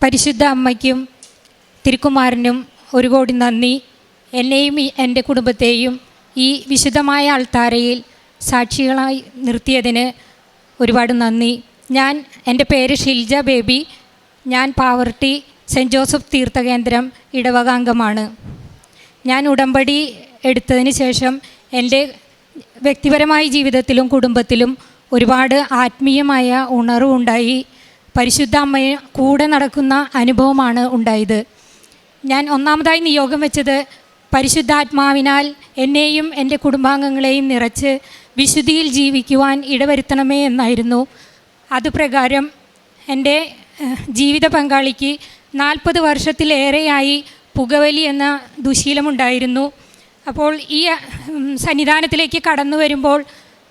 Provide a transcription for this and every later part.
പരിശുദ്ധ അമ്മയ്ക്കും തിരുക്കുമാരനും ഒരു കോടി നന്ദി. എന്നെയും എൻ്റെ കുടുംബത്തെയും ഈ വിശുദ്ധമായ അൾത്താരയിൽ സാക്ഷികളായി നിർത്തിയതിന് ഒരുപാട് നന്ദി. എൻ്റെ പേര് ഷിൽജ ബേബി. ഞാൻ പാവർട്ടി സെൻറ്റ് ജോസഫ് തീർത്ഥകേന്ദ്രം ഇടവകാംഗമാണ്. ഞാൻ ഉടമ്പടി എടുത്തതിന് ശേഷം എൻ്റെ വ്യക്തിപരമായ ജീവിതത്തിലും കുടുംബത്തിലും ഒരുപാട് ആത്മീയമായ ഉണർവുണ്ടായി. പരിശുദ്ധ അമ്മയെ കൂടെ നടക്കുന്ന അനുഭവമാണ് ഉണ്ടായത്. ഞാൻ ഒന്നാമതായി നിയോഗം വെച്ചത് പരിശുദ്ധാത്മാവിനാൽ എന്നെയും എൻ്റെ കുടുംബാംഗങ്ങളെയും നിറച്ച് വിശുദ്ധിയിൽ ജീവിക്കുവാൻ ഇടവരുത്തണമേ എന്നായിരുന്നു. അതുപ്രകാരം എൻ്റെ ജീവിത പങ്കാളിക്ക് 40 വർഷത്തിലേറെയായി പുകവലി എന്ന ദുശീലമുണ്ടായിരുന്നു. അപ്പോൾ ഈ സന്നിധാനത്തിലേക്ക് കടന്നു വരുമ്പോൾ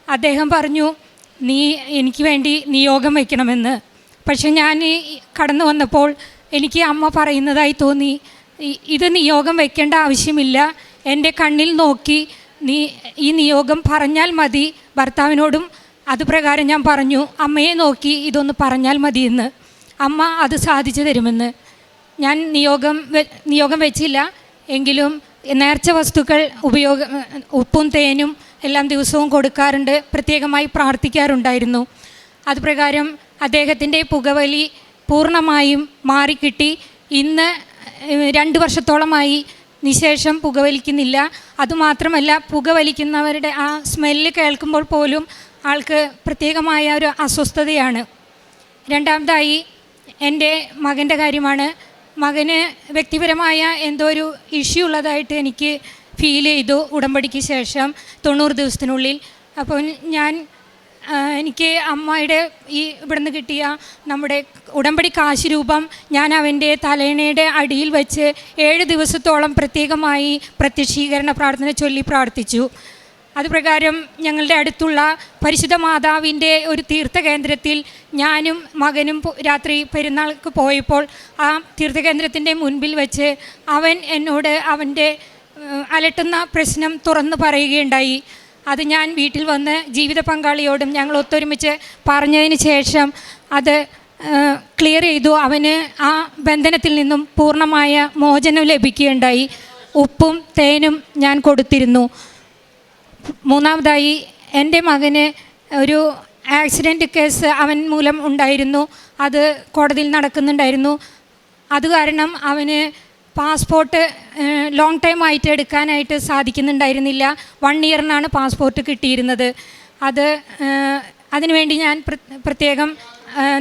അദ്ദേഹം പറഞ്ഞു, നീ എനിക്ക് വേണ്ടി നിയോഗം വയ്ക്കണമെന്ന്. പക്ഷെ ഞാൻ കടന്നു വന്നപ്പോൾ എനിക്ക് അമ്മ പറയുന്നതായി തോന്നി, ഇത് നിയോഗം വയ്ക്കേണ്ട ആവശ്യമില്ല, എൻ്റെ കണ്ണിൽ നോക്കി നീ ഈ നിയോഗം പറഞ്ഞാൽ മതി. ഭർത്താവിനോടും അതുപ്രകാരം ഞാൻ പറഞ്ഞു, അമ്മയെ നോക്കി ഇതൊന്ന് പറഞ്ഞാൽ മതിയെന്ന്. അമ്മ അത് സാധിച്ചു തരുമെന്ന്. ഞാൻ നിയോഗം വെച്ചില്ല, എങ്കിലും നേർച്ച വസ്തുക്കൾ ഉപ്പും തേനും എല്ലാം ദിവസവും കൊടുക്കാറുണ്ട്, പ്രത്യേകമായി പ്രാർത്ഥിക്കാറുണ്ടായിരുന്നു. അതുപ്രകാരം അദ്ദേഹത്തിൻ്റെ പുകവലി പൂർണ്ണമായും മാറിക്കിട്ടി. ഇന്ന് 2 വർഷത്തോളമായി നിശേഷം പുകവലിക്കുന്നില്ല. അതുമാത്രമല്ല, പുകവലിക്കുന്നവരുടെ ആ സ്മെല്ല് കേൾക്കുമ്പോൾ പോലും ആൾക്ക് പ്രത്യേകമായ ഒരു അസ്വസ്ഥതയാണ്. രണ്ടാമതായി എൻ്റെ മകൻ്റെ കാര്യമാണ്. മകന് വ്യക്തിപരമായ എന്തോ ഒരു ഇഷ്യൂ ഉള്ളതായിട്ട് എനിക്ക് ഫീൽ ചെയ്തു ഉടമ്പടിക്ക് ശേഷം 90 ദിവസത്തിനുള്ളിൽ. അപ്പോൾ എനിക്ക് അമ്മയുടെ ഇവിടുന്ന് കിട്ടിയ നമ്മുടെ ഉടമ്പടി കാശ് രൂപം ഞാൻ അവൻ്റെ തലയിണയുടെ അടിയിൽ വെച്ച് 7 ദിവസത്തോളം പ്രത്യേകമായി പ്രത്യക്ഷീകരണ പ്രാർത്ഥന ചൊല്ലി പ്രാർത്ഥിച്ചു. അതുപ്രകാരം ഞങ്ങളുടെ അടുത്തുള്ള പരിശുദ്ധ മാതാവിൻ്റെ ഒരു തീർത്ഥകേന്ദ്രത്തിൽ ഞാനും മകനും രാത്രി പെരുന്നാൾക്ക് പോയപ്പോൾ ആ തീർത്ഥകേന്ദ്രത്തിൻ്റെ മുൻപിൽ വെച്ച് അവൻ എന്നോട് അവൻ്റെ അലട്ടുന്ന പ്രശ്നം തുറന്നു പറയുകയുണ്ടായി. അത് ഞാൻ വീട്ടിൽ വന്ന് ജീവിത പങ്കാളിയോടും ഞങ്ങൾ ഒത്തൊരുമിച്ച് പറഞ്ഞതിന് ശേഷം അത് ക്ലിയർ ചെയ്തു. അവന് ആ ബന്ധനത്തിൽ നിന്നും പൂർണ്ണമായ മോചനം ലഭിക്കുകയുണ്ടായി. ഉപ്പും തേനും ഞാൻ കൊടുത്തിരുന്നു. മൂന്നാമതായി എൻ്റെ മകന് ഒരു ആക്സിഡൻറ്റ് കേസ് അവൻ മൂലം ഉണ്ടായിരുന്നു. അത് കോടതിയിൽ നടക്കുന്നുണ്ടായിരുന്നു. അത് കാരണം അവന് പാസ്പോർട്ട് ലോങ് ടൈം ആയിട്ട് എടുക്കാനായിട്ട് സാധിക്കുന്നുണ്ടായിരുന്നില്ല. 1 ഇയറിനാണ് പാസ്പോർട്ട് കിട്ടിയിരുന്നത്. അതിനുവേണ്ടി ഞാൻ പ്രത്യേകം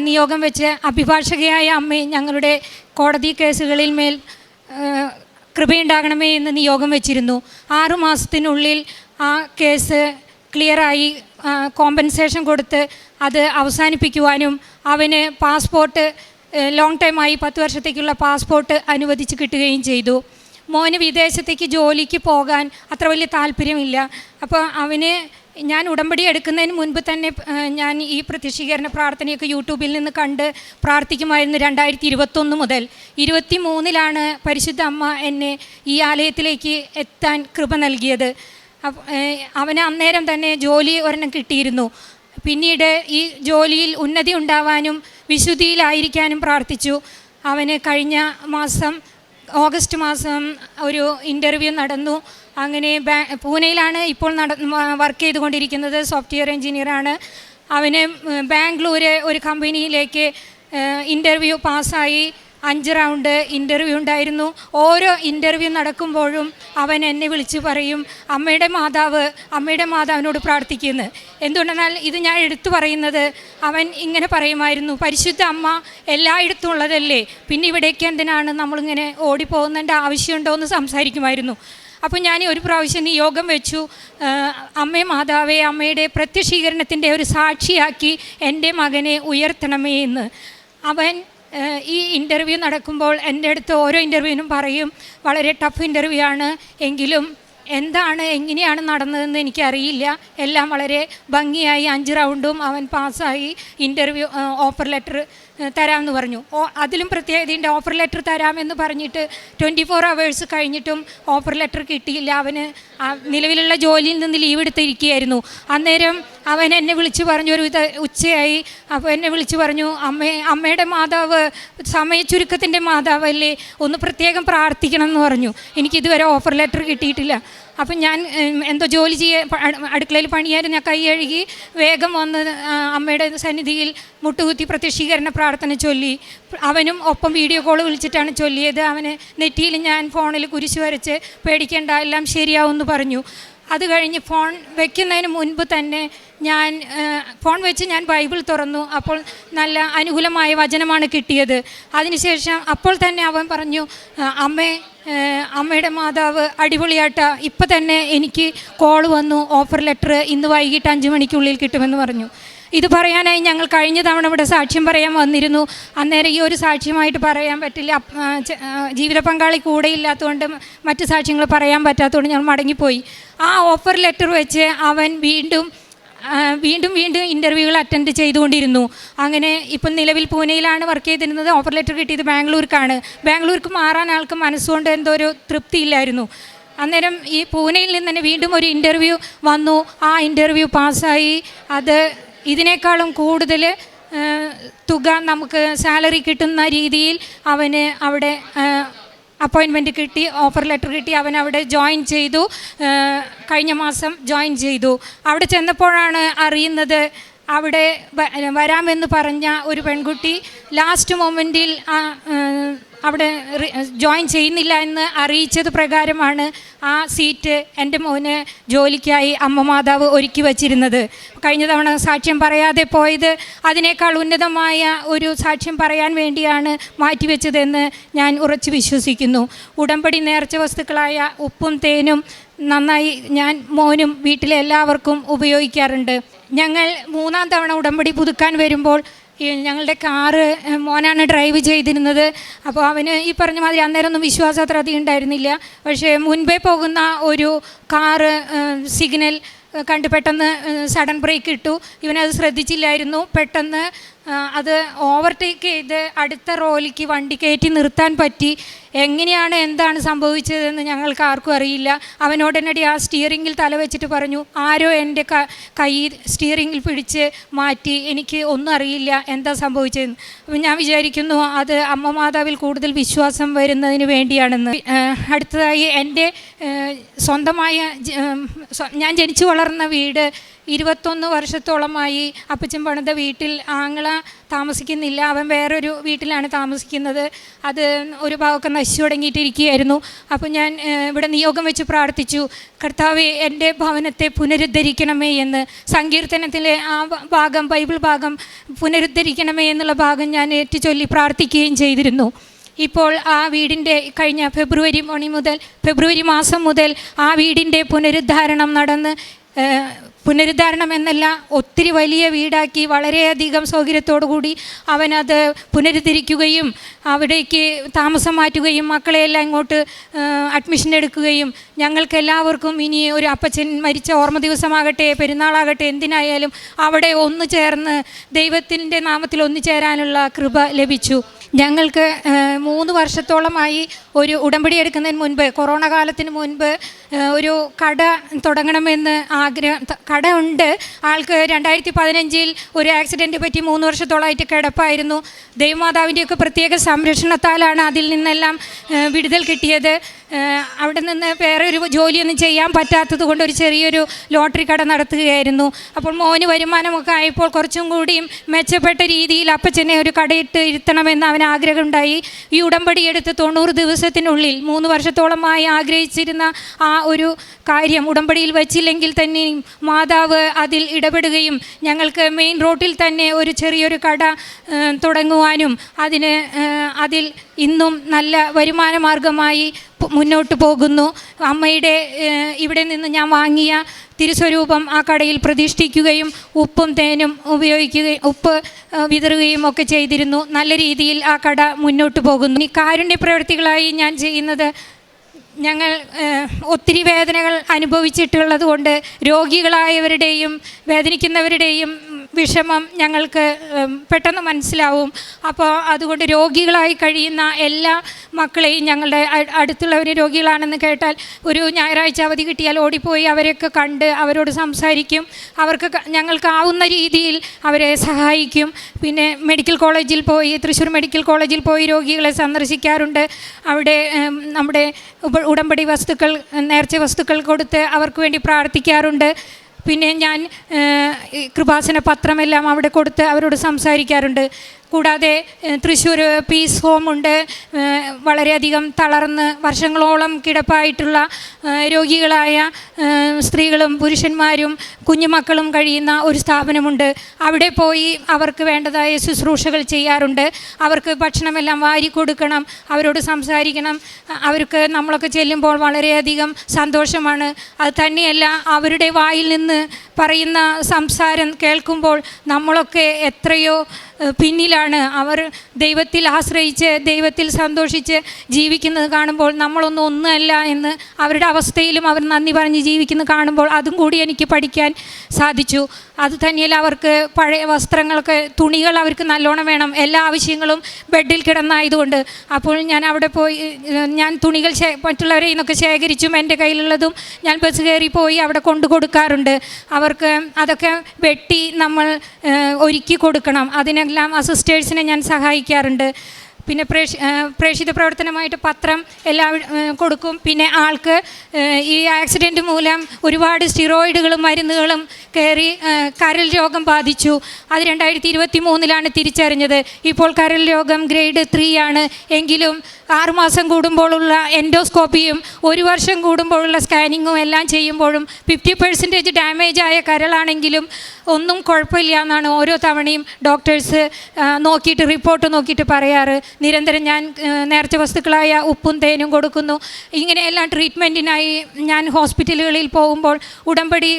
നിയോഗം വെച്ച് അഭിഭാഷകയായ അമ്മയെ ഞങ്ങളുടെ കോടതി കേസുകളിൽ മേൽ കൃപയുണ്ടാകണമേ എന്ന് നിയോഗം വെച്ചിരുന്നു. 6 മാസത്തിനുള്ളിൽ ആ കേസ് ക്ലിയറായി കോമ്പൻസേഷൻ കൊടുത്ത് അത് അവസാനിപ്പിക്കുവാനും അവന് പാസ്പോർട്ട് ലോങ് ടൈമായി 10 വർഷത്തേക്കുള്ള പാസ്പോർട്ട് അനുവദിച്ച് കിട്ടുകയും ചെയ്തു. മോന് വിദേശത്തേക്ക് ജോലിക്ക് പോകാൻ അത്ര വലിയ താല്പര്യമില്ല. അപ്പോൾ ഞാൻ ഉടമ്പടി എടുക്കുന്നതിന് മുൻപ് തന്നെ ഞാൻ ഈ പ്രത്യക്ഷീകരണ പ്രാർത്ഥനയൊക്കെ യൂട്യൂബിൽ നിന്ന് കണ്ട് പ്രാർത്ഥിക്കുമായിരുന്നു. 2021 മുതൽ 23-ലാണ് പരിശുദ്ധ അമ്മ എന്നെ ഈ ആലയത്തിലേക്ക് എത്താൻ കൃപ നൽകിയത്. അവന് അന്നേരം തന്നെ ജോലി ഒരെണ്ണം കിട്ടിയിരുന്നു. പിന്നീട് ഈ ജോലിയിൽ ഉന്നതി ഉണ്ടാവാനും വിശുദ്ധിയിലായിരിക്കാനും പ്രാർത്ഥിച്ചു. അവന് കഴിഞ്ഞ മാസം ഓഗസ്റ്റ് മാസം ഒരു ഇൻ്റർവ്യൂ നടന്നു. അങ്ങനെ പൂനെയിലാണ് ഇപ്പോൾ വർക്ക് ചെയ്തുകൊണ്ടിരിക്കുന്നത്, സോഫ്റ്റ്വെയർ എഞ്ചിനീയറാണ്. അവന് ബാംഗ്ലൂർ ഒരു കമ്പനിയിലേക്ക് ഇൻ്റർവ്യൂ പാസ്സായി. 5 റൗണ്ട് ഇൻ്റർവ്യൂ ഉണ്ടായിരുന്നു. ഓരോ ഇൻ്റർവ്യൂ നടക്കുമ്പോഴും അവൻ എന്നെ വിളിച്ച് പറയും, അമ്മയുടെ മാതാവിനോട് പ്രാർത്ഥിക്കുന്നു. എന്തുകൊണ്ടെന്നാൽ ഇത് ഞാൻ എടുത്തു പറയുന്നത്, അവൻ ഇങ്ങനെ പറയുമായിരുന്നു, പരിശുദ്ധ അമ്മ എല്ലായിടത്തും ഉള്ളതല്ലേ, പിന്നെ ഇവിടേക്ക് എന്തിനാണ് നമ്മളിങ്ങനെ ഓടിപ്പോകുന്നതിൻ്റെ ആവശ്യമുണ്ടോ എന്ന് സംസാരിക്കുമായിരുന്നു. അപ്പോൾ ഞാൻ ഒരു പ്രാവശ്യം നിയോഗം വെച്ചു, അമ്മേ മാതാവേ, അമ്മയുടെ പ്രത്യക്ഷീകരണത്തിൻ്റെ ഒരു സാക്ഷിയാക്കി എൻ്റെ മകനെ ഉയർത്തണമേ എന്ന്. അവൻ ഈ ഇൻ്റർവ്യൂ നടക്കുമ്പോൾ എൻ്റെ അടുത്ത് ഓരോ ഇൻ്റർവ്യൂവിനും പറയും, വളരെ ടഫ് ഇൻ്റർവ്യൂ ആണ്, എങ്കിലും എങ്ങനെയാണ് നടന്നതെന്ന് എനിക്കറിയില്ല. എല്ലാം വളരെ ഭംഗിയായി 5 റൗണ്ടും അവൻ പാസ്സായി. ഇൻ്റർവ്യൂ ഓഫർ ലെറ്റർ തരാമെന്ന് പറഞ്ഞു. അതിലും പ്രത്യേകതയുണ്ട്. ഓഫർ ലെറ്റർ തരാമെന്ന് പറഞ്ഞിട്ട് 24 hours കഴിഞ്ഞിട്ടും ഓഫർ ലെറ്റർ കിട്ടിയില്ല. അവന് നിലവിലുള്ള ജോലിയിൽ നിന്ന് ലീവ് എടുത്തിരിക്കുകയായിരുന്നു. അന്നേരം അവൻ എന്നെ വിളിച്ച് പറഞ്ഞു, ഉച്ചയായി. അപ്പോൾ എന്നെ വിളിച്ച് പറഞ്ഞു, അമ്മയുടെ മാതാവ് സമയച്ചുരുക്കത്തിൻ്റെ മാതാവല്ലേ, ഒന്ന് പ്രത്യേകം പ്രാർത്ഥിക്കണം എന്ന് പറഞ്ഞു. എനിക്കിതുവരെ ഓഫർ ലെറ്റർ കിട്ടിയിട്ടില്ല. അപ്പം ഞാൻ എന്തോ ജോലി അടുക്കളയിൽ പണിയായിരുന്നു. ഞാൻ കൈ കഴുകി വേഗം വന്ന് അമ്മയുടെ സന്നിധിയിൽ മുട്ടുകുത്തി പ്രത്യക്ഷീകരണ പ്രാർത്ഥന ചൊല്ലി. അവനും ഒപ്പം വീഡിയോ കോൾ വിളിച്ചിട്ടാണ് ചൊല്ലിയത്. അവന് നെറ്റിയിൽ ഞാൻ ഫോണിൽ കുരിശ് വരച്ച് പേടിക്കേണ്ട എല്ലാം ശരിയാവുമെന്ന് പറഞ്ഞു. അത് കഴിഞ്ഞ് ഫോൺ വയ്ക്കുന്നതിന് മുൻപ് തന്നെ ഫോൺ വെച്ച് ഞാൻ ബൈബിൾ തുറന്നു. അപ്പോൾ നല്ല അനുകൂലമായ വചനമാണ് കിട്ടിയത്. അതിനുശേഷം അപ്പോൾ തന്നെ അവൻ പറഞ്ഞു, അമ്മയുടെ മാതാവ് അടിപൊളിയാട്ട, ഇപ്പം തന്നെ എനിക്ക് കോൾ വന്നു, ഓഫർ ലെറ്റർ ഇന്ന് വൈകിട്ട് 5 മണിക്കുള്ളിൽ കിട്ടുമെന്ന് പറഞ്ഞു. ഇത് പറയാനായി ഞങ്ങൾ കഴിഞ്ഞ തവണ ഇവിടെ സാക്ഷ്യം പറയാൻ വന്നിരുന്നു. അന്നേരം ഈ ഒരു സാക്ഷ്യമായിട്ട് പറയാൻ പറ്റില്ല, ജീവിത പങ്കാളി കൂടെ ഇല്ലാത്തതുകൊണ്ട് മറ്റ് സാക്ഷ്യങ്ങൾ പറയാൻ പറ്റാത്തതുകൊണ്ട് ഞങ്ങൾ മടങ്ങിപ്പോയി. ആ ഓഫർ ലെറ്റർ വെച്ച് അവൻ വീണ്ടും ഇൻ്റർവ്യൂകൾ അറ്റൻഡ് ചെയ്തുകൊണ്ടിരുന്നു. അങ്ങനെ ഇപ്പം നിലവിൽ പൂനെയിലാണ് വർക്ക് ചെയ്തിരുന്നത്. ഓഫർ ലെറ്റർ കിട്ടിയത് ബാംഗ്ലൂർക്കാണ്. ബാംഗ്ലൂർക്ക് മാറാൻ ആൾക്ക് മനസ്സുകൊണ്ട് എന്തോ ഒരു തൃപ്തിയില്ലായിരുന്നു. അന്നേരം ഈ പൂനെയിൽ നിന്ന് തന്നെ വീണ്ടും ഒരു ഇൻ്റർവ്യൂ വന്നു. ആ ഇൻ്റർവ്യൂ പാസ്സായി. അത് ഇതിനേക്കാളും കൂടുതൽ തുക നമുക്ക് സാലറി കിട്ടുന്ന രീതിയിൽ അവന് അവിടെ അപ്പോയിൻമെൻറ്റ് കിട്ടി, ഓഫർ ലെറ്റർ കിട്ടി. അവൻ അവിടെ ജോയിൻ ചെയ്തു. കഴിഞ്ഞ മാസം ജോയിൻ ചെയ്തു. അവിടെ ചെന്നപ്പോഴാണ് അറിയുന്നത്, അവിടെ വരാമെന്ന് പറഞ്ഞ ഒരു പെൺകുട്ടി ലാസ്റ്റ് മൊമെൻറ്റിൽ അവിടെ ജോയിൻ ചെയ്യുന്നില്ല എന്ന് അറിയിച്ചത് പ്രകാരമാണ് ആ സീറ്റ് എൻ്റെ മോന് ജോലിക്കായി അമ്മ മാതാവ് ഒരുക്കി വച്ചിരുന്നത്. കഴിഞ്ഞ തവണ സാക്ഷ്യം പറയാതെ പോയത് അതിനേക്കാൾ ഉന്നതമായ ഒരു സാക്ഷ്യം പറയാൻ വേണ്ടിയാണ് മാറ്റിവെച്ചതെന്ന് ഞാൻ ഉറച്ചു വിശ്വസിക്കുന്നു. ഉടമ്പടി നേർച്ച വസ്തുക്കളായ ഉപ്പും തേനും നന്നായി ഞാൻ മോനും വീട്ടിലെ എല്ലാവർക്കും ഉപയോഗിക്കാറുണ്ട്. ഞങ്ങൾ 3-ാം തവണ ഉടമ്പടി പുതുക്കാൻ വരുമ്പോൾ ഞങ്ങളുടെ കാറ് മോനാണ് ഡ്രൈവ് ചെയ്തിരുന്നത്. അപ്പോൾ അവന് ഈ പറഞ്ഞ മാതിരി അന്നേരം ഒന്നും വിശ്വാസം അത്ര അധികം ഉണ്ടായിരുന്നില്ല. പക്ഷേ മുൻപേ പോകുന്ന ഒരു കാറ് സിഗ്നൽ കണ്ട് പെട്ടെന്ന് സഡൻ ബ്രേക്ക് ഇട്ടു. ഇവനത് ശ്രദ്ധിച്ചില്ലായിരുന്നു. പെട്ടെന്ന് അത് ഓവർടേക്ക് ചെയ്ത് അടുത്ത റോയിലേക്ക് വണ്ടി കയറ്റി നിർത്താൻ പറ്റി. എങ്ങനെയാണ് എന്താണ് സംഭവിച്ചതെന്ന് ഞങ്ങൾക്ക് ആർക്കും അറിയില്ല. അവനോടനടി ആ സ്റ്റിയറിങ്ങിൽ തലവെച്ചിട്ട് പറഞ്ഞു, ആരോ എൻ്റെ കൈ സ്റ്റിയറിങ്ങിൽ പിടിച്ച് മാറ്റി, എനിക്ക് ഒന്നും അറിയില്ല എന്താ സംഭവിച്ചതെന്ന്. അപ്പം ഞാൻ വിചാരിക്കുന്നു അത് അമ്മ മാതാവിൽ കൂടുതൽ വിശ്വാസം വരുന്നതിന് വേണ്ടിയാണെന്ന്. അടുത്തതായി എൻ്റെ സ്വന്തമായ ഞാൻ ജനിച്ചു വളർന്ന വീട് 21 വർഷത്തോളമായി അപ്പച്ചൻ പണിത വീട്ടിൽ ആങ്ങള താമസിക്കുന്നില്ല. അവൻ വേറൊരു വീട്ടിലാണ് താമസിക്കുന്നത്. അത് ഒരു ഭാഗമൊക്കെ നശിച്ചു തുടങ്ങിയിട്ടിരിക്കുകയായിരുന്നു. അപ്പോൾ ഞാൻ ഇവിടെ നിയോഗം വെച്ച് പ്രാർത്ഥിച്ചു, കർത്താവേ എൻ്റെ ഭവനത്തെ പുനരുദ്ധരിക്കണമേ എന്ന്. സങ്കീർത്തനത്തിലെ ആ ഭാഗം, ബൈബിൾ ഭാഗം പുനരുദ്ധരിക്കണമേ എന്നുള്ള ഭാഗം ഞാൻ ഏറ്റുചൊല്ലി പ്രാർത്ഥിക്കുകയും ചെയ്തിരുന്നു. ഇപ്പോൾ ആ വീടിൻ്റെ കഴിഞ്ഞ ഫെബ്രുവരി മാസം മുതൽ ആ വീടിൻ്റെ പുനരുദ്ധാരണം നടന്ന്, പുനരുദ്ധാരണം എന്നല്ല, ഒത്തിരി വലിയ വീടാക്കി വളരെയധികം സൗകര്യത്തോടു കൂടി അവനത് പുനരുദ്ധരിക്കുകയും അവിടേക്ക് താമസം മാറ്റുകയും മക്കളെയെല്ലാം ഇങ്ങോട്ട് അഡ്മിഷൻ എടുക്കുകയും ഞങ്ങൾക്കെല്ലാവർക്കും ഇനി ഒരു അപ്പച്ചൻ മരിച്ച ഓർമ്മ ദിവസമാകട്ടെ, പെരുന്നാളാകട്ടെ, എന്തിനായാലും അവിടെ ഒന്നു ചേർന്ന് ദൈവത്തിൻ്റെ നാമത്തിൽ ഒന്നു ചേരാനുള്ള കൃപ ലഭിച്ചു. ഞങ്ങൾക്ക് 3 വർഷത്തോളമായി ഒരു ഉടമ്പടി എടുക്കുന്നതിന് മുൻപ്, കൊറോണ കാലത്തിന് മുൻപ് ഒരു കട തുടങ്ങണമെന്ന് ആഗ്രഹം. കട ഉണ്ട്. ആൾക്ക് 2015 ഒരു ആക്സിഡൻറ്റ് പറ്റി 3 വർഷത്തോളമായിട്ട് കിടപ്പായിരുന്നു. ദൈവമാതാവിൻ്റെയൊക്കെ പ്രത്യേക സംരക്ഷണത്താലാണ് അതിൽ നിന്നെല്ലാം വിടുതൽ കിട്ടിയത്. അവിടെ നിന്ന് വേറെ ഒരു ജോലിയൊന്നും ചെയ്യാൻ പറ്റാത്തത് കൊണ്ട് ഒരു ചെറിയൊരു ലോട്ടറി കട നടത്തുകയായിരുന്നു. അപ്പോൾ മോന് വരുമാനമൊക്കെ ആയപ്പോൾ കുറച്ചും കൂടിയും മെച്ചപ്പെട്ട രീതിയിൽ അപ്പച്ചനെ ഒരു കടയിട്ട് ഇരുത്തണമെന്ന് അവന് ആഗ്രഹമുണ്ടായി. ഈ ഉടമ്പടി എടുത്ത് 90 ദിവസത്തിനുള്ളിൽ 3 വർഷത്തോളമായി ആഗ്രഹിച്ചിരുന്ന ആ ഒരു കാര്യം ഉടമ്പടിയിൽ വച്ചില്ലെങ്കിൽ തന്നെയും മാതാവ് അതിൽ ഇടപെടുകയും ഞങ്ങൾക്ക് മെയിൻ റോഡിൽ തന്നെ ഒരു ചെറിയൊരു കട തുടങ്ങുവാനും അതിൽ ഇന്നും നല്ല വരുമാന മാർഗമായി മുന്നോട്ട് പോകുന്നു. അമ്മയുടെ ഇവിടെ നിന്ന് ഞാൻ വാങ്ങിയ തിരുസ്വരൂപം ആ കടയിൽ പ്രതിഷ്ഠിക്കുകയും ഉപ്പും തേനും ഉപ്പ് വിതറുകയും ഒക്കെ ചെയ്തിരുന്നു. നല്ല രീതിയിൽ ആ കട മുന്നോട്ട് പോകുന്നു. ഈ കാരുണ്യ പ്രവൃത്തികളായി ഞാൻ ചെയ്യുന്നത്, ഞങ്ങൾ ഒത്തിരി വേദനകൾ അനുഭവിച്ചിട്ടുള്ളത് കൊണ്ട് രോഗികളായവരുടെയും വേദനിക്കുന്നവരുടെയും വിഷമം ഞങ്ങൾക്ക് പെട്ടെന്ന് മനസ്സിലാവും. അപ്പോൾ അതുകൊണ്ട് രോഗികളായി കഴിയുന്ന എല്ലാ മക്കളെയും, ഞങ്ങളുടെ അടുത്തുള്ളവർ രോഗികളാണെന്ന് കേട്ടാൽ ഒരു ഞായറാഴ്ച അവധി കിട്ടിയാൽ ഓടിപ്പോയി അവരെയൊക്കെ കണ്ട് അവരോട് സംസാരിക്കും. അവർക്ക് ഞങ്ങൾക്കാവുന്ന രീതിയിൽ അവരെ സഹായിക്കും. പിന്നെ മെഡിക്കൽ കോളേജിൽ പോയി, തൃശ്ശൂർ മെഡിക്കൽ കോളേജിൽ പോയി രോഗികളെ സന്ദർശിക്കാറുണ്ട്. അവിടെ നമ്മുടെ ഉടമ്പടി വസ്തുക്കൾ, നേർച്ച വസ്തുക്കൾ കൊടുത്ത് അവർക്ക് വേണ്ടി പ്രാർത്ഥിക്കാറുണ്ട്. പിന്നെ ഞാൻ കൃപാസന പത്രമെല്ലാം അവിടെ കൊടുത്ത് അവരോട് സംസാരിക്കാറുണ്ട്. കൂടാതെ തൃശ്ശൂർ പീസ് ഹോമുണ്ട്. വളരെയധികം തളർന്ന് വർഷങ്ങളോളം കിടപ്പായിട്ടുള്ള രോഗികളായ സ്ത്രീകളും പുരുഷന്മാരും കുഞ്ഞുമക്കളും കഴിയുന്ന ഒരു സ്ഥാപനമുണ്ട്. അവിടെ പോയി അവർക്ക് വേണ്ടതായ ശുശ്രൂഷകൾ ചെയ്യാറുണ്ട്. അവർക്ക് ഭക്ഷണമെല്ലാം വാരി കൊടുക്കണം, അവരോട് സംസാരിക്കണം. അവർക്ക് നമ്മളൊക്കെ ചെല്ലുമ്പോൾ വളരെയധികം സന്തോഷമാണ്. അത് തന്നെയല്ല, അവരുടെ വായിൽ നിന്ന് പറയുന്ന സംസാരം കേൾക്കുമ്പോൾ നമ്മളൊക്കെ എത്രയോ പിന്നിലാണ്. അവർ ദൈവത്തിൽ ആശ്രയിച്ച് ദൈവത്തിൽ സന്തോഷിച്ച് ജീവിക്കുന്നത് കാണുമ്പോൾ നമ്മളൊന്നും ഒന്നുമല്ല എന്ന് അവരുടെ അവസ്ഥയിലും അവർ നന്ദി പറഞ്ഞ് ജീവിക്കുന്നത് കാണുമ്പോൾ അതും കൂടി എനിക്ക് പഠിക്കാൻ സാധിച്ചു. അത് തന്നെയല്ല, അവർക്ക് പഴയ വസ്ത്രങ്ങളൊക്കെ, തുണികൾ അവർക്ക് നല്ലോണം വേണം. എല്ലാ ആവശ്യങ്ങളും ബെഡിൽ കിടന്നായതുകൊണ്ട്. അപ്പോൾ ഞാൻ അവിടെ പോയി ഞാൻ തുണികൾ മറ്റുള്ളവരെ നിന്നൊക്കെ ശേഖരിച്ചും എൻ്റെ കയ്യിലുള്ളതും ഞാൻ ബസ് കയറി പോയി അവിടെ കൊണ്ടു കൊടുക്കാറുണ്ട്. അവർക്ക് അതൊക്കെ വെട്ടി നമ്മൾ ഒരുക്കി കൊടുക്കണം. അതിനെല്ലാം അസിസ്റ്റേഴ്സിനെ ഞാൻ സഹായിക്കാറുണ്ട്. പിന്നെ പ്രേക്ഷിത പ്രവർത്തനമായിട്ട് പത്രം എല്ലാം കൊടുക്കും. പിന്നെ ആൾക്ക് ഈ ആക്സിഡൻറ്റ് മൂലം ഒരുപാട് സ്റ്റിറോയിഡുകളും മരുന്നുകളും കയറി കരൾ രോഗം ബാധിച്ചു. അത് 2023 തിരിച്ചറിഞ്ഞത്. ഇപ്പോൾ കരൾ രോഗം ഗ്രേഡ് 3 ആണ്. എങ്കിലും 6 മാസം കൂടുമ്പോഴുള്ള എൻഡോസ്കോപ്പിയും 1 വർഷം കൂടുമ്പോഴുള്ള സ്കാനിങ്ങും എല്ലാം ചെയ്യുമ്പോഴും 50% ഡാമേജ് ആയ കരളാണെങ്കിലും ഒന്നും കുഴപ്പമില്ല എന്നാണ് ഓരോ തവണയും ഡോക്ടേഴ്സ് നോക്കിയിട്ട് റിപ്പോർട്ട് നോക്കിയിട്ട് പറയാറ്. നിരന്തരം ഞാൻ നേർച്ച വസ്തുക്കളായ ഉപ്പും തേനും കൊടുക്കുന്നു. ഇങ്ങനെയെല്ലാം ട്രീറ്റ്മെൻറ്റിനായി ഞാൻ ഹോസ്പിറ്റലുകളിൽ പോകുമ്പോൾ ഉടമ്പടി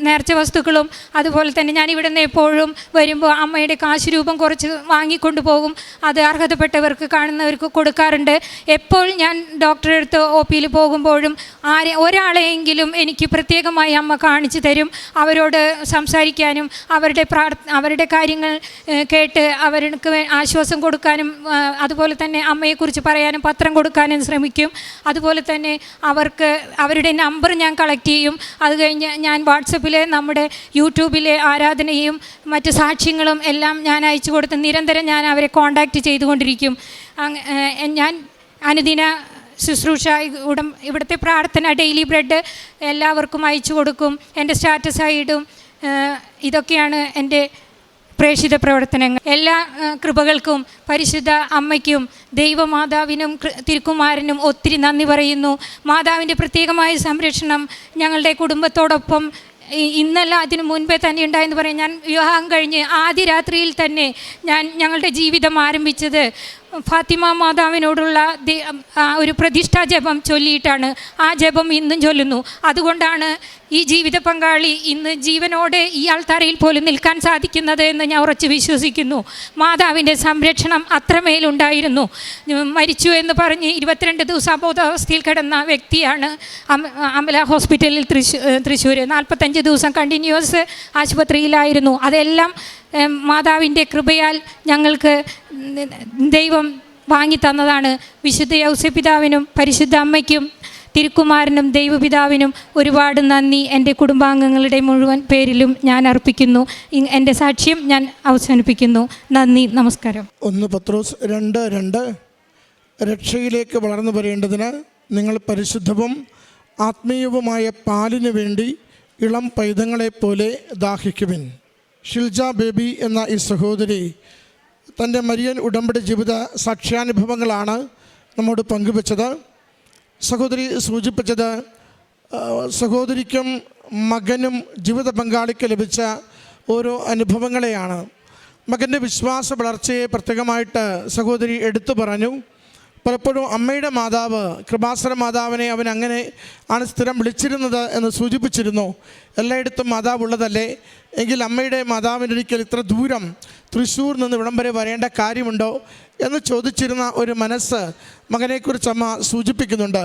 നേർച്ച വസ്തുക്കളും അതുപോലെ തന്നെ ഞാൻ ഇവിടെ നിന്ന് എപ്പോഴും വരുമ്പോൾ അമ്മയുടെ കാശ് രൂപം കുറച്ച് വാങ്ങിക്കൊണ്ടു പോകും. അത് അർഹതപ്പെട്ടവർക്ക് കാണുന്നവർക്ക് കൊടുക്കാറുണ്ട്. എപ്പോഴും ഞാൻ ഡോക്ടറെ അടുത്ത് OPയിൽ പോകുമ്പോഴും ഒരാളെയെങ്കിലും എനിക്ക് പ്രത്യേകമായി അമ്മ കാണിച്ചു തരും. അവരോട് സംസാരിക്കാനും അവരുടെ കാര്യങ്ങൾ കേട്ട് അവർക്ക് ആശ്വാസം കൊടുക്കാനും അതുപോലെ തന്നെ അമ്മയെക്കുറിച്ച് പറയാനും പത്രം കൊടുക്കാനും ശ്രമിക്കും. അതുപോലെ തന്നെ അവർക്ക് അവരുടെ നമ്പർ ഞാൻ കളക്ട് ചെയ്യും. അത് കഴിഞ്ഞ് ഞാൻ വാട്സപ്പിൽ നമ്മുടെ യൂട്യൂബിലെ ആരാധനയും മറ്റ് സാക്ഷ്യങ്ങളും എല്ലാം ഞാൻ അയച്ചു കൊടുത്ത് നിരന്തരം ഞാൻ അവരെ കോൺടാക്റ്റ് ചെയ്തുകൊണ്ടിരിക്കും. ഞാൻ അനുദിന ശുശ്രൂഷ ഇവിടുത്തെ പ്രാർത്ഥന ഡെയിലി ബ്രെഡ് എല്ലാവർക്കും അയച്ചു കൊടുക്കും. എൻ്റെ സ്റ്റാറ്റസായി ഇടും. ഇതൊക്കെയാണ് എൻ്റെ പ്രേക്ഷിത പ്രവർത്തനങ്ങൾ. എല്ലാ കൃപകൾക്കും പരിശുദ്ധ അമ്മയ്ക്കും ദൈവമാതാവിനും തിരുക്കുമാരനും ഒത്തിരി നന്ദി പറയുന്നു. മാതാവിൻ്റെ പ്രത്യേകമായ സംരക്ഷണം ഞങ്ങളുടെ കുടുംബത്തോടൊപ്പം ഇന്നല്ല അതിനു മുൻപേ തന്നെ ഉണ്ടായെന്ന് പറയും. ഞാൻ വിവാഹം കഴിഞ്ഞ് ആദ്യ രാത്രിയിൽ തന്നെ ഞങ്ങളുടെ ജീവിതം ആരംഭിച്ചത് ഫാത്തിമ മാതാവിനോടുള്ള ഒരു പ്രതിഷ്ഠാ ജപം ചൊല്ലിയിട്ടാണ്. ആ ജപം ഇന്നും ചൊല്ലുന്നു. അതുകൊണ്ടാണ് ഈ ജീവിത പങ്കാളി ഇന്ന് ജീവനോടെ ഈ ആൾത്താരയിൽ പോലും നിൽക്കാൻ സാധിക്കുന്നത് എന്ന് ഞാൻ ഉറച്ചു വിശ്വസിക്കുന്നു. മാതാവിൻ്റെ സംരക്ഷണം അത്രമേലുണ്ടായിരുന്നു. മരിച്ചു എന്ന് പറഞ്ഞ് 22 ദിവസം അബോധാവസ്ഥയിൽ കിടന്ന വ്യക്തിയാണ് അമല ഹോസ്പിറ്റലിൽ തൃശ്ശൂർ. 45 ദിവസം കണ്ടിന്യൂസ് ആശുപത്രിയിലായിരുന്നു. അതെല്ലാം മാതാവിൻ്റെ കൃപയാൽ ഞങ്ങൾക്ക് ദൈവം വാങ്ങി തന്നതാണ്. വിശുദ്ധ ഔസേപ്പിതാവിനും പരിശുദ്ധ അമ്മയ്ക്കും തിരുക്കുമാരനും ദൈവപിതാവിനും ഒരുപാട് നന്ദി എൻ്റെ കുടുംബാംഗങ്ങളുടെ മുഴുവൻ പേരിലും ഞാൻ അർപ്പിക്കുന്നു. എൻ്റെ സാക്ഷ്യം ഞാൻ അവസാനിപ്പിക്കുന്നു. നന്ദി, നമസ്കാരം. 1 പത്രോസ് 2:2 രക്ഷയിലേക്ക് വളർന്നു വരേണ്ടതിന് നിങ്ങൾ പരിശുദ്ധവും ആത്മീയവുമായ പാലിന് വേണ്ടി ഇളം പൈതങ്ങളെപ്പോലെ ദാഹിക്കുവിൻ. ഷിൽജ ബേബി എന്ന ഈ സഹോദരി തൻ്റെ മരിയൻ ഉടമ്പടി ജീവിത സാക്ഷ്യാനുഭവങ്ങളാണ് നമ്മോട് പങ്കുവച്ചത്. സഹോദരി സൂചിപ്പിച്ചത് സഹോദരിക്കും മകനും ജീവിത പങ്കാളിക്ക് ലഭിച്ച ഓരോ അനുഭവങ്ങളെയാണ്. മകൻ്റെ വിശ്വാസ വളർച്ചയെ പ്രത്യേകമായിട്ട് സഹോദരി എടുത്തു പറഞ്ഞു. പലപ്പോഴും അമ്മയുടെ മാതാവ്, കൃപാസന മാതാവിനെ അവൻ അങ്ങനെ ആണ് സ്ഥിരം വിളിച്ചിരുന്നത് എന്ന് സൂചിപ്പിച്ചിരുന്നു. എല്ലായിടത്തും മാതാവ് ഉള്ളതല്ലേ, എങ്കിൽ അമ്മയുടെ മാതാവിനൊരിക്കൽ ഇത്ര ദൂരം തൃശ്ശൂർ നിന്ന് ഇവിടം വരെ വരേണ്ട കാര്യമുണ്ടോ എന്ന് ചോദിച്ചിരുന്ന ഒരു മനസ്സ് മകനെക്കുറിച്ച് അമ്മ സൂചിപ്പിക്കുന്നുണ്ട്.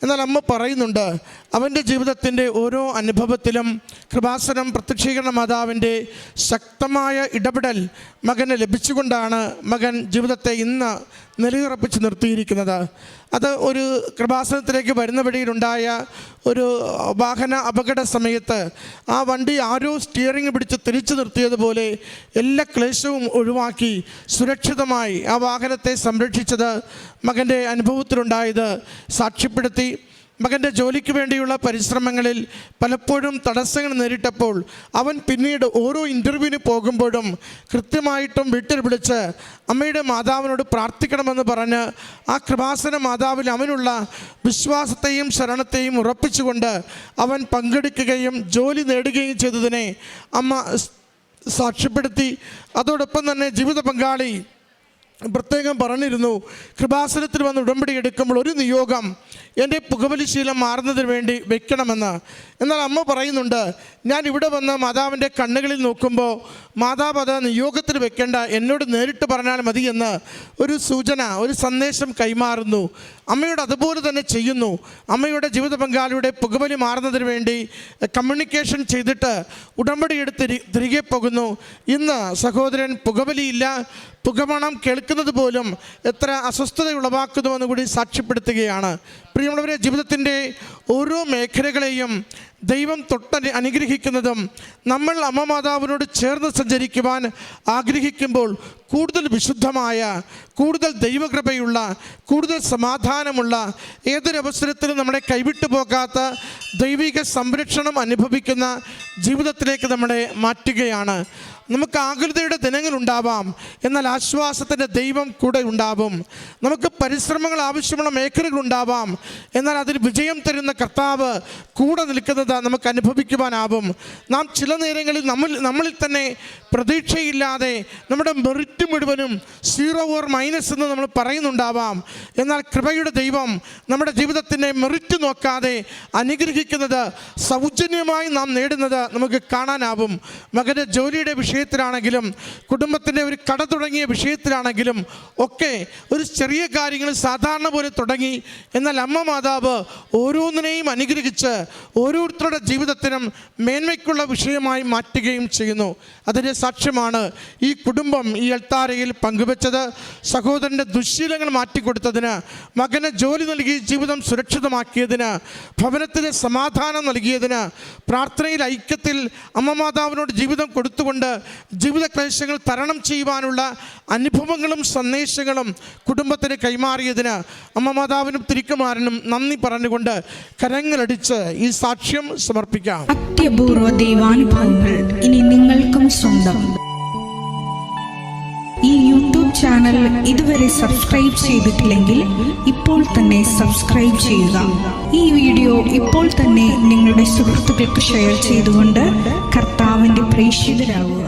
എന്നാൽ അമ്മ പറയുന്നുണ്ട് അവൻ്റെ ജീവിതത്തിൻ്റെ ഓരോ അനുഭവത്തിലും കൃപാസനം പ്രത്യക്ഷീകരണ മാതാവിൻ്റെ ശക്തമായ ഇടപെടൽ മകന് ലഭിച്ചുകൊണ്ടാണ് മകൻ ജീവിതത്തെ ഇന്ന് നിലയുറപ്പിച്ച് നിർത്തിയിരിക്കുന്നത്. അത് ഒരു കൃപാസനത്തിലേക്ക് വരുന്ന വഴിയിലുണ്ടായ ഒരു വാഹന അപകട സമയത്ത് ആ വണ്ടി ആരോ സ്റ്റിയറിംഗ് പിടിച്ച് തിരിച്ചു നിർത്തിയതുപോലെ എല്ലാ ക്ലേശവും ഒഴിവാക്കി സുരക്ഷിതമായി ആ വാഹനത്തെ സംരക്ഷിച്ചത് മകൻ്റെ അനുഭവത്തിലുണ്ടായത് സാക്ഷ്യപ്പെടുത്തി. മകൻ്റെ ജോലിക്ക് വേണ്ടിയുള്ള പരിശ്രമങ്ങളിൽ പലപ്പോഴും തടസ്സങ്ങൾ നേരിട്ടപ്പോൾ അവൻ പിന്നീട് ഓരോ ഇൻ്റർവ്യൂവിന് പോകുമ്പോഴും കൃത്യമായിട്ടും വീട്ടിൽ വിളിച്ച് അമ്മയുടെ മാതാവിനോട് പ്രാർത്ഥിക്കണമെന്ന് പറഞ്ഞ് ആ കൃപാസന മാതാവിൽ അവനുള്ള വിശ്വാസത്തെയും ശരണത്തെയും ഉറപ്പിച്ചുകൊണ്ട് അവൻ പങ്കെടുക്കുകയും ജോലി നേടുകയും ചെയ്തതിനെ അമ്മ സാക്ഷ്യപ്പെടുത്തി. അതോടൊപ്പം തന്നെ ജീവിത പങ്കാളി പ്രത്യേകം പറഞ്ഞിരുന്നു, കൃപാസനത്തിൽ വന്ന് ഉടമ്പടി എടുക്കുമ്പോൾ ഒരു നിയോഗം എൻ്റെ പുകവലി ശീലം മാറുന്നതിന് വേണ്ടി വെക്കണമെന്ന്. എന്നാൽ അമ്മ പറയുന്നുണ്ട്, ഞാൻ ഇവിടെ വന്ന് മാതാവിൻ്റെ കണ്ണുകളിൽ നോക്കുമ്പോൾ മാതാവ് അത് നിയോഗത്തിൽ വെക്കേണ്ട, എന്നോട് നേരിട്ട് പറഞ്ഞാൽ മതി എന്ന് ഒരു സൂചന, ഒരു സന്ദേശം കൈമാറുന്നു. അമ്മയോട് അതുപോലെ തന്നെ ചെയ്യുന്നു. അമ്മയുടെ ജീവിത പങ്കാളിയുടെ പുകവലി മാറുന്നതിന് വേണ്ടി കമ്മ്യൂണിക്കേഷൻ ചെയ്തിട്ട് ഉടമ്പടി എടുത്ത് തിരികെ പോകുന്നു. ഇന്ന് സഹോദരൻ പുകവലിയില്ല, പുകമണം കേൾക്കുന്നത് പോലും എത്ര അസ്വസ്ഥത ഉളവാക്കുന്നുവെന്ന് കൂടി സാക്ഷ്യപ്പെടുത്തുകയാണ്. പ്രിയമുള്ളവരെ, ജീവിതത്തിൻ്റെ ഓരോ മേഖലകളെയും ദൈവം അനുഗ്രഹിക്കുന്നതും നമ്മൾ അമ്മ മാതാവിനോട് ചേർന്ന് സഞ്ചരിക്കുവാൻ ആഗ്രഹിക്കുമ്പോൾ കൂടുതൽ വിശുദ്ധമായ, കൂടുതൽ ദൈവകൃപയുള്ള, കൂടുതൽ സമാധാനമുള്ള, ഏതൊരവസരത്തിലും നമ്മളെ കൈവിട്ടു പോകാത്ത ദൈവിക സംരക്ഷണം അനുഭവിക്കുന്ന ജീവിതത്തിലേക്ക് നമ്മളെ മാറ്റുകയാണ്. നമുക്ക് ആകുലതയുടെ ദിനങ്ങളുണ്ടാവാം, എന്നാൽ ആശ്വാസത്തിൻ്റെ ദൈവം കൂടെ ഉണ്ടാവും. നമുക്ക് പരിശ്രമങ്ങൾ ആവശ്യമുള്ള മേഖലകളുണ്ടാവാം, എന്നാൽ അതിൽ വിജയം തരുന്ന കർത്താവ് കൂടെ നിൽക്കുന്നത് നമുക്ക് അനുഭവിക്കുവാനാവും. നാം ചില നേരങ്ങളിൽ നമ്മളിൽ തന്നെ പ്രതീക്ഷയില്ലാതെ നമ്മുടെ മെറിറ്റ് മുഴുവനും 0 or മൈനസ് എന്ന് നമ്മൾ പറയുന്നുണ്ടാവാം. എന്നാൽ കൃപയുടെ ദൈവം നമ്മുടെ ജീവിതത്തിൻ്റെ മെറിറ്റ് നോക്കാതെ അനുഗ്രഹിക്കുന്നത്, സൗജന്യമായി നാം നേടുന്നത് നമുക്ക് കാണാനാവും. മകൻ്റെ ജോലിയുടെ വിഷയത്തിലാണെങ്കിലും കുടുംബത്തിൻ്റെ ഒരു കട തുടങ്ങിയ വിഷയത്തിലാണെങ്കിലും ഒക്കെ ഒരു ചെറിയ കാര്യങ്ങൾ സാധാരണ പോലെ തുടങ്ങി, എന്നാൽ അമ്മ മാതാവ് ഓരോന്നിനെയും അനുഗ്രഹിച്ച് ഓരോരുത്തരുടെ ജീവിതത്തിനും മേന്മയ്ക്കുള്ള വിഷയമായി മാറ്റുകയും ചെയ്യുന്നു. അതിൻ്റെ സാക്ഷ്യമാണ് ഈ കുടുംബം ഈ അൾത്താരയിൽ പങ്കുവെച്ചത്. സഹോദരൻ്റെ ദുശ്ശീലങ്ങൾ മാറ്റിക്കൊടുത്തതിന്, മകന് ജോലി നൽകി ജീവിതം സുരക്ഷിതമാക്കിയതിന്, ഭവനത്തിന് സമാധാനം നൽകിയതിന്, പ്രാർത്ഥനയിൽ ഐക്യത്തിൽ അമ്മ മാതാവിനോട് ജീവിതം കൊടുത്തുകൊണ്ട് ജീവിത ക്ലേശങ്ങൾ തരണം ചെയ്യുവാനുള്ള അനുഭവങ്ങളും സന്ദേശങ്ങളും കുടുംബത്തിന് കൈമാറിയതിന് അമ്മ മാതാവിനും തിരുക്കുമാരനും നന്ദി പറഞ്ഞുകൊണ്ട് കരങ്ങളടിച്ച് ഈ സാക്ഷ്യം സമർപ്പിക്കാം. അത്യപൂർവ ദൈവാനുഭവങ്ങൾ ഇനി നിങ്ങൾക്കും സ്വന്തം. ഈ യൂട്യൂബ് ചാനൽ ഇതുവരെ സബ്സ്ക്രൈബ് ചെയ്തിട്ടില്ലെങ്കിൽ ഇപ്പോൾ തന്നെ സബ്സ്ക്രൈബ് ചെയ്യുക. ഈ വീഡിയോ ഇപ്പോൾ തന്നെ നിങ്ങളുടെ സുഹൃത്തുക്കൾക്ക് ഷെയർ ചെയ്തുകൊണ്ട് കർത്താവിൻ്റെ പ്രേക്ഷിതരാകുക.